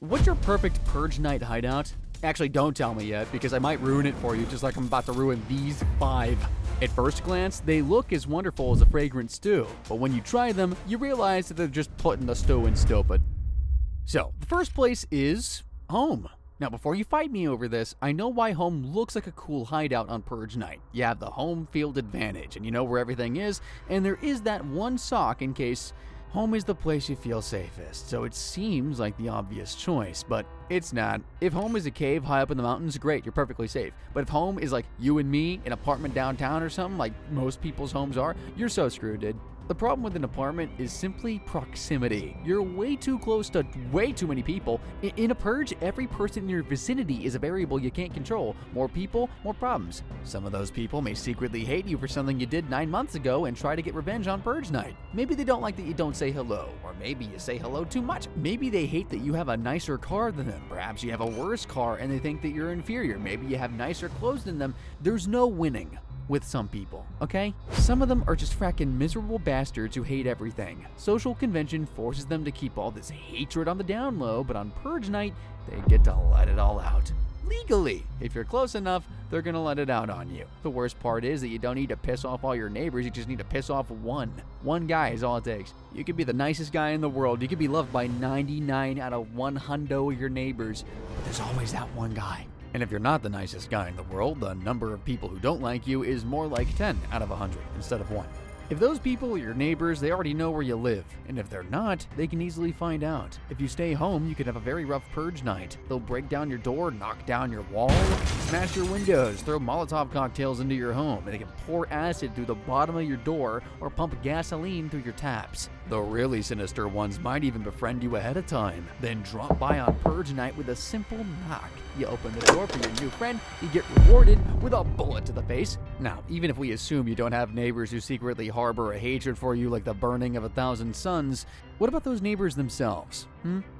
What's your perfect Purge night hideout? Actually, don't tell me yet, because I might ruin it for you just like I'm about to ruin these 5. At first glance, they look as wonderful as a fragrant stew, but when you try them, you realize that they're just putting the stew in stupid. So, the first place is home. Now, before you fight me over this, I know why home looks like a cool hideout on Purge night. You have the home field advantage, and you know where everything is, and there is that one sock in case home is the place you feel safest, so it seems like the obvious choice, but it's not. If home is a cave high up in the mountains, great, you're perfectly safe. But if home is like you and me, an apartment downtown or something, like most people's homes are, you're so screwed, dude. The problem with an apartment is simply proximity. You're way too close to way too many people. In a purge, every person in your vicinity is a variable you can't control. More people, more problems. Some of those people may secretly hate you for something you did 9 months ago and try to get revenge on purge night. Maybe they don't like that you don't say hello, or maybe you say hello too much. Maybe they hate that you have a nicer car than them. Perhaps you have a worse car and they think that you're inferior. Maybe you have nicer clothes than them. There's no winning with some people, okay? Some of them are just frackin' miserable bastards who hate everything. Social convention forces them to keep all this hatred on the down low, but on Purge night, they get to let it all out. Legally. If you're close enough, they're gonna let it out on you. The worst part is that you don't need to piss off all your neighbors, you just need to piss off one. One guy is all it takes. You could be the nicest guy in the world, you could be loved by 99 out of 100 of your neighbors, but there's always that one guy. And if you're not the nicest guy in the world, the number of people who don't like you is more like 10 out of 100 instead of 1. If those people are your neighbors, they already know where you live, and if they're not, they can easily find out. If you stay home, you could have a very rough purge night. They'll break down your door, knock down your wall, smash your windows, throw Molotov cocktails into your home, and they can pour acid through the bottom of your door or pump gasoline through your taps. The really sinister ones might even befriend you ahead of time, then drop by on purge night with a simple knock. You open the door for your new friend, you get rewarded with a bullet to the face. Now, even if we assume you don't have neighbors who secretly harbor a hatred for you like the burning of 1,000 suns, what about those neighbors themselves?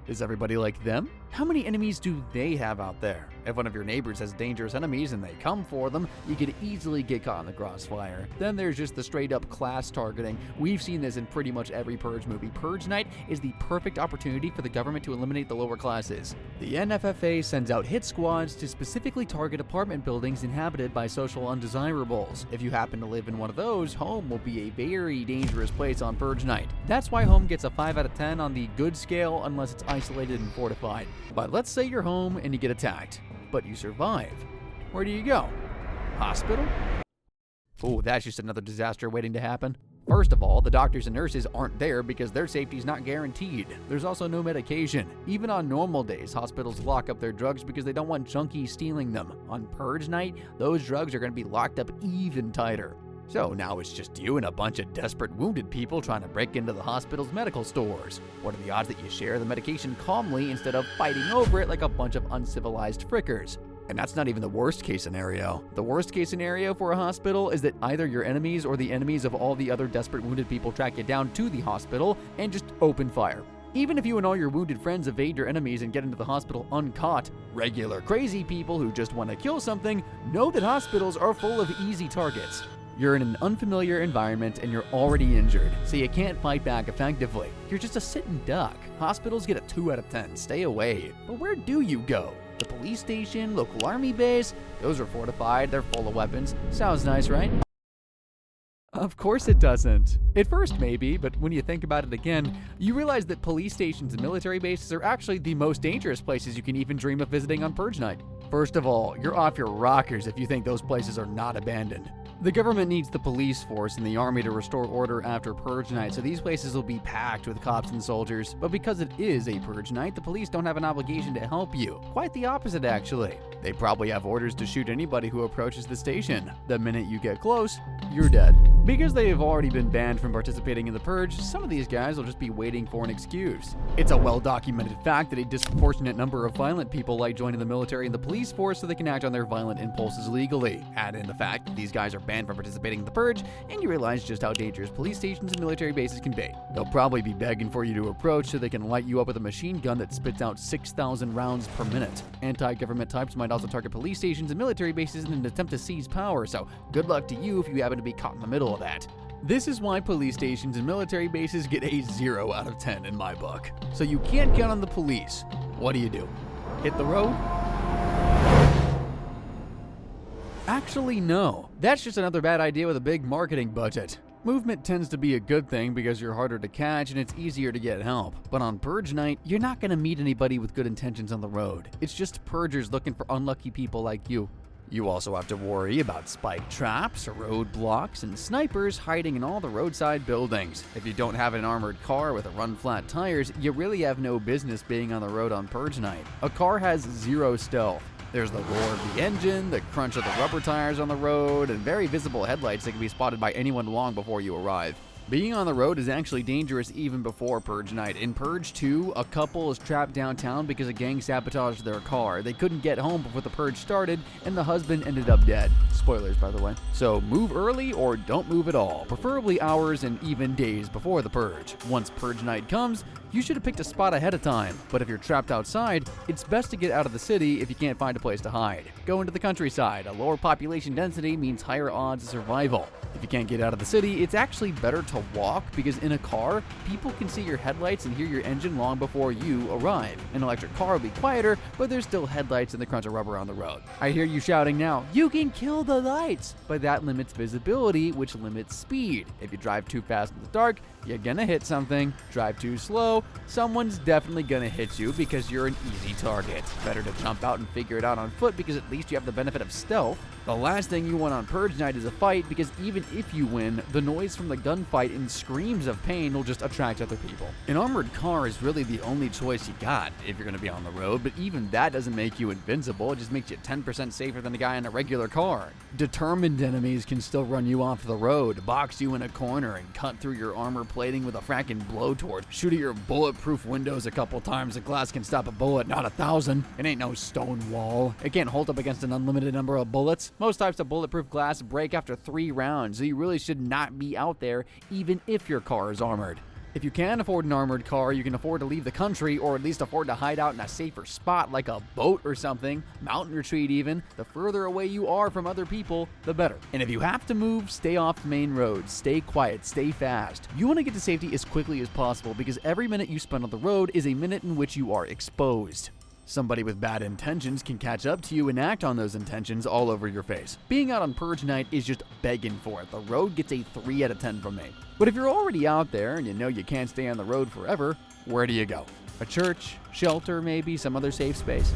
Is everybody like them? How many enemies do they have out there? If one of your neighbors has dangerous enemies and they come for them, you could easily get caught in the crossfire. Then there's just the straight up class targeting. We've seen this in pretty much every Purge movie. Purge night is the perfect opportunity for the government to eliminate the lower classes. The NFFA sends out hit squads to specifically target apartment buildings inhabited by social undesirables. If you happen to live in one of those, home will be a very dangerous place on Purge night. That's why home gets a 5 out of 10 on the good scale unless it's isolated and fortified. But let's say you're home and you get attacked, but you survive. Where do you go? Hospital? Oh, that's just another disaster waiting to happen. First of all, the doctors and nurses aren't there because their safety is not guaranteed. There's also no medication. Even on normal days, hospitals lock up their drugs because they don't want junkies stealing them. On Purge night, those drugs are going to be locked up even tighter. So now it's just you and a bunch of desperate wounded people trying to break into the hospital's medical stores. What are the odds that you share the medication calmly instead of fighting over it like a bunch of uncivilized frickers? And that's not even the worst case scenario. The worst case scenario for a hospital is that either your enemies or the enemies of all the other desperate wounded people track you down to the hospital and just open fire. Even if you and all your wounded friends evade your enemies and get into the hospital uncaught, regular crazy people who just want to kill something know that hospitals are full of easy targets. You're in an unfamiliar environment and you're already injured, so you can't fight back effectively. You're just a sitting duck. Hospitals get a 2 out of 10, stay away. But where do you go? The police station, local army base? Those are fortified, they're full of weapons. Sounds nice, right? Of course it doesn't. At first maybe, but when you think about it again, you realize that police stations and military bases are actually the most dangerous places you can even dream of visiting on Purge night. First of all, you're off your rockers if you think those places are not abandoned. The government needs the police force and the army to restore order after Purge night, so these places will be packed with cops and soldiers. But because it is a Purge night, the police don't have an obligation to help you. Quite the opposite, actually. They probably have orders to shoot anybody who approaches the station. The minute you get close, you're dead. Because they have already been banned from participating in the Purge, some of these guys will just be waiting for an excuse. It's a well-documented fact that a disproportionate number of violent people like joining the military and the police force so they can act on their violent impulses legally. Add in the fact that these guys are banned from participating in the Purge, and you realize just how dangerous police stations and military bases can be. They'll probably be begging for you to approach so they can light you up with a machine gun that spits out 6,000 rounds per minute. Anti-government types might also target police stations and military bases in an attempt to seize power, so good luck to you if you happen to be caught in the middle of that. This is why police stations and military bases get a 0 out of 10 in my book. So you can't count on the police. What do you do? Hit the road? Actually, no. That's just another bad idea with a big marketing budget. Movement tends to be a good thing because you're harder to catch and it's easier to get help. But on Purge night, you're not going to meet anybody with good intentions on the road. It's just purgers looking for unlucky people like you. You also have to worry about spike traps, roadblocks, and snipers hiding in all the roadside buildings. If you don't have an armored car with run-flat tires, you really have no business being on the road on Purge night. A car has zero stealth. There's the roar of the engine, the crunch of the rubber tires on the road, and very visible headlights that can be spotted by anyone long before you arrive. Being on the road is actually dangerous even before Purge night. In Purge 2, a couple is trapped downtown because a gang sabotaged their car. They couldn't get home before the Purge started, and the husband ended up dead. Spoilers, by the way. So move early or don't move at all, preferably hours and even days before the Purge. Once Purge night comes, you should have picked a spot ahead of time, but if you're trapped outside, it's best to get out of the city if you can't find a place to hide. Go into the countryside. A lower population density means higher odds of survival. If you can't get out of the city, it's actually better to walk because in a car, people can see your headlights and hear your engine long before you arrive. An electric car will be quieter, but there's still headlights and the crunch of rubber on the road. I hear you shouting now, "You can kill the lights!" But that limits visibility, which limits speed. If you drive too fast in the dark, you're gonna hit something. Drive too slow, someone's definitely gonna hit you because you're an easy target. Better to jump out and figure it out on foot because at least you have the benefit of stealth. The last thing you want on Purge night is a fight because even if you win, the noise from the gunfight and screams of pain will just attract other people. An armored car is really the only choice you got if you're gonna be on the road, but even that doesn't make you invincible, it just makes you 10% safer than a guy in a regular car. Determined enemies can still run you off the road, box you in a corner, and cut through your armor plating with a fracking blowtorch. Shoot at your bulletproof windows a couple times, the glass can stop a bullet, not 1,000. It ain't no stone wall. It can't hold up against an unlimited number of bullets. Most types of bulletproof glass break after 3 rounds, so you really should not be out there even if your car is armored. If you can afford an armored car, you can afford to leave the country or at least afford to hide out in a safer spot like a boat or something, mountain retreat even. The further away you are from other people, the better. And if you have to move, stay off the main roads, stay quiet, stay fast. You want to get to safety as quickly as possible because every minute you spend on the road is a minute in which you are exposed. Somebody with bad intentions can catch up to you and act on those intentions all over your face. Being out on Purge night is just begging for it. The road gets a 3 out of 10 from me. But if you're already out there and you know you can't stay on the road forever, where do you go? A church, shelter, maybe some other safe space?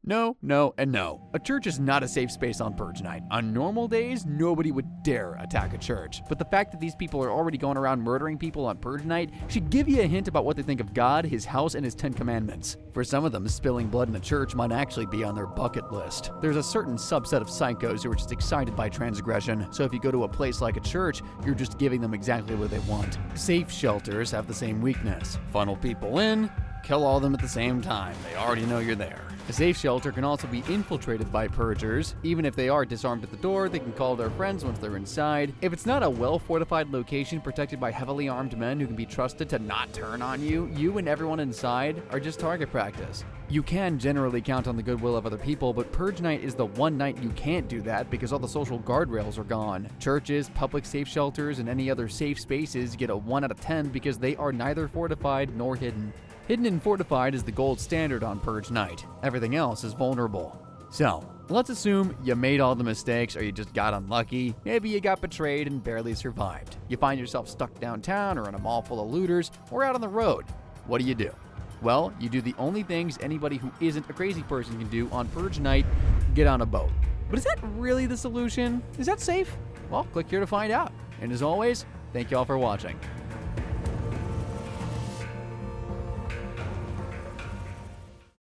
No, no, and no. A church is not a safe space on Purge night. On normal days, nobody would dare attack a church. But the fact that these people are already going around murdering people on Purge night should give you a hint about what they think of God, His house, and His 10 commandments. For some of them, spilling blood in a church might actually be on their bucket list. There's a certain subset of psychos who are just excited by transgression, so if you go to a place like a church, you're just giving them exactly what they want. Safe shelters have the same weakness. Funnel people in, kill all of them at the same time. They already know you're there. A safe shelter can also be infiltrated by purgers. Even if they are disarmed at the door, they can call their friends once they're inside. If it's not a well-fortified location protected by heavily armed men who can be trusted to not turn on you, you and everyone inside are just target practice. You can generally count on the goodwill of other people, but Purge night is the one night you can't do that because all the social guardrails are gone. Churches, public safe shelters, and any other safe spaces get a 1 out of 10 because they are neither fortified nor hidden. Hidden and fortified is the gold standard on Purge night. Everything else is vulnerable. So, let's assume you made all the mistakes or you just got unlucky. Maybe you got betrayed and barely survived. You find yourself stuck downtown or in a mall full of looters or out on the road. What do? Well, you do the only things anybody who isn't a crazy person can do on Purge night: get on a boat. But is that really the solution? Is that safe? Well, click here to find out. And as always, thank you all for watching.